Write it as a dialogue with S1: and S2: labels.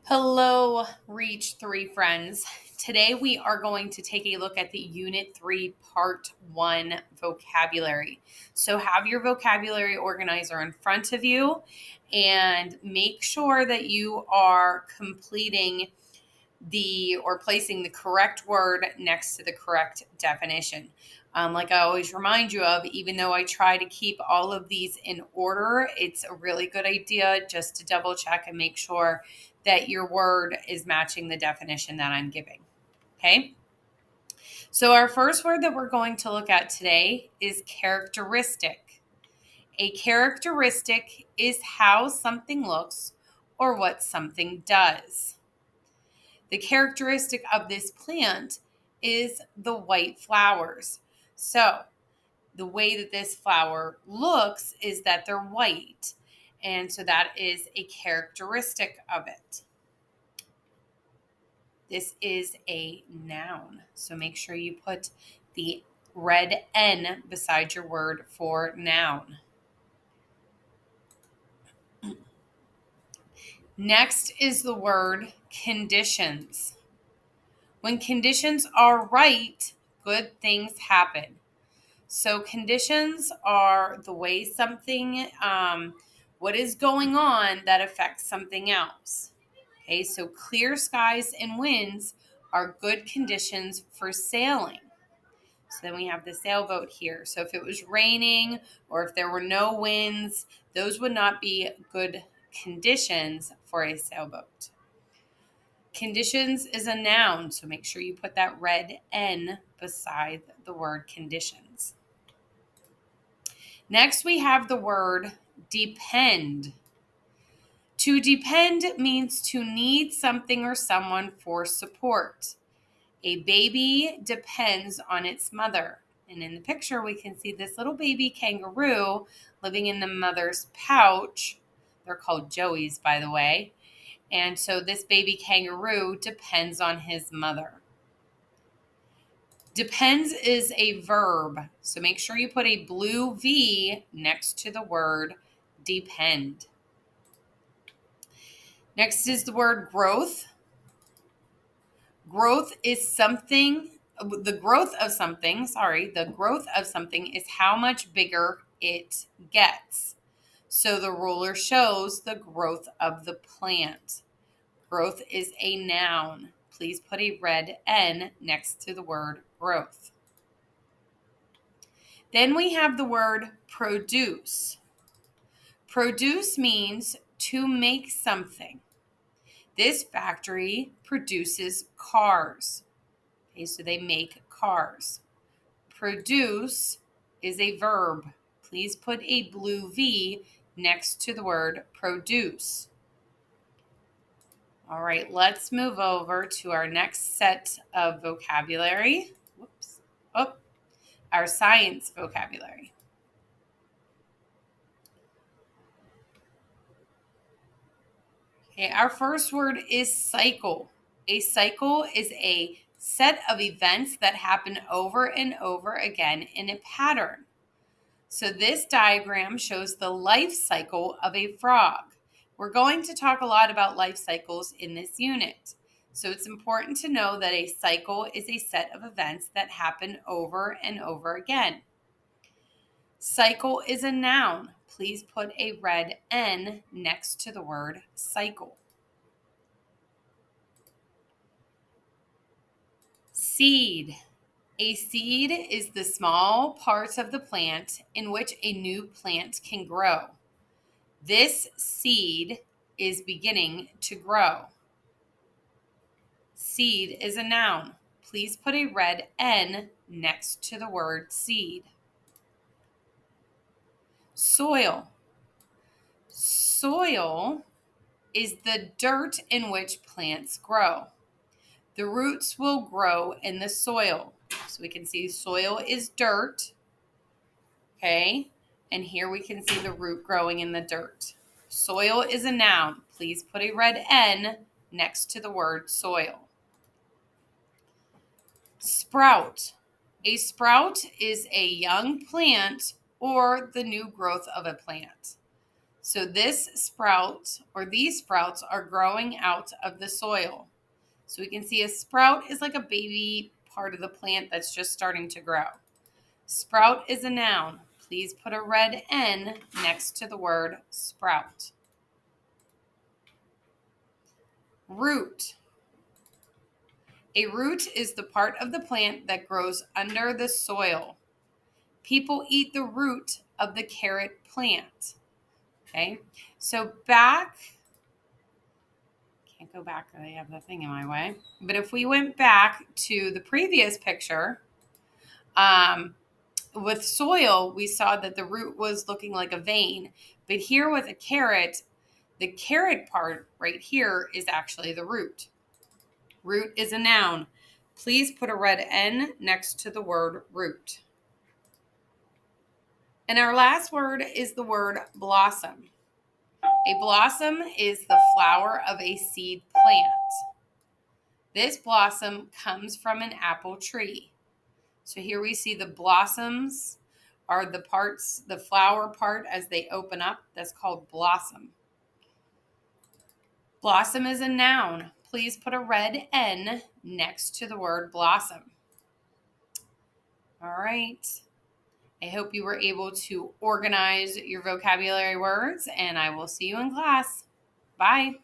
S1: Hello, Reach 3 friends. Today we are going to take a look at the Unit 3 Part 1 vocabulary. So have your vocabulary organizer in front of you and make sure that you are completing placing the correct word next to the correct definition. Like I always remind you of, even though I try to keep all of these in order, it's a really good idea just to double check and make sure that your word is matching the definition that I'm giving. Okay? So our first word that we're going to look at today is characteristic. A characteristic is how something looks or what something does. The characteristic of this plant is the white flowers. So the way that this flower looks is that they're white. And so that is a characteristic of it. This is a noun. So make sure you put the red N beside your word for noun. Next is the word conditions. When conditions are right, good things happen. So conditions are the way something, what is going on that affects something else. Okay, so clear skies and winds are good conditions for sailing. So then we have the sailboat here. So if it was raining or if there were no winds, those would not be good conditions for a sailboat. Conditions is a noun, so make sure you put that red N beside the word conditions. Next, we have the word depend. To depend means to need something or someone for support. A baby depends on its mother. And in the picture, we can see this little baby kangaroo living in the mother's pouch. They're called joeys, by the way. And so this baby kangaroo depends on his mother. Depends is a verb, so make sure you put a blue V next to the word depend. Next is the word growth. The growth of something is how much bigger it gets. So the ruler shows the growth of the plant. Growth is a noun. Please put a red N next to the word growth. Then we have the word produce. Produce means to make something. This factory produces cars. Okay, so they make cars. Produce is a verb. Please put a blue V next to the word produce. All right, let's move over to our next set of vocabulary. Our science vocabulary. Okay, our first word is cycle. A cycle is a set of events that happen over and over again in a pattern. So this diagram shows the life cycle of a frog. We're going to talk a lot about life cycles in this unit. So it's important to know that a cycle is a set of events that happen over and over again. Cycle is a noun. Please put a red N next to the word cycle. Seed. A seed is the small parts of the plant in which a new plant can grow. This seed is beginning to grow. Seed is a noun. Please put a red N next to the word seed. Soil. Soil is the dirt in which plants grow. The roots will grow in the soil. So we can see soil is dirt. Okay, and here we can see the root growing in the dirt. Soil is a noun. Please put a red N next to the word soil. Sprout. A sprout is a young plant or the new growth of a plant. So this sprout or these sprouts are growing out of the soil. So we can see a sprout is like a baby part of the plant that's just starting to grow. Sprout is a noun. Please put a red N next to the word sprout. Root. A root is the part of the plant that grows under the soil. People eat the root of the carrot plant. Okay, so back, can't go back, I have the thing in my way. But if we went back to the previous picture, with soil, we saw that the root was looking like a vein. But here with a carrot, the carrot part right here is actually the root. Root is a noun. Please put a red N next to the word root. And our last word is the word blossom. A blossom is the flower of a seed plant. This blossom comes from an apple tree. So here we see the blossoms are the parts, the flower part as they open up. That's called blossom. Blossom is a noun. Please put a red N next to the word blossom. All right. I hope you were able to organize your vocabulary words, and I will see you in class. Bye.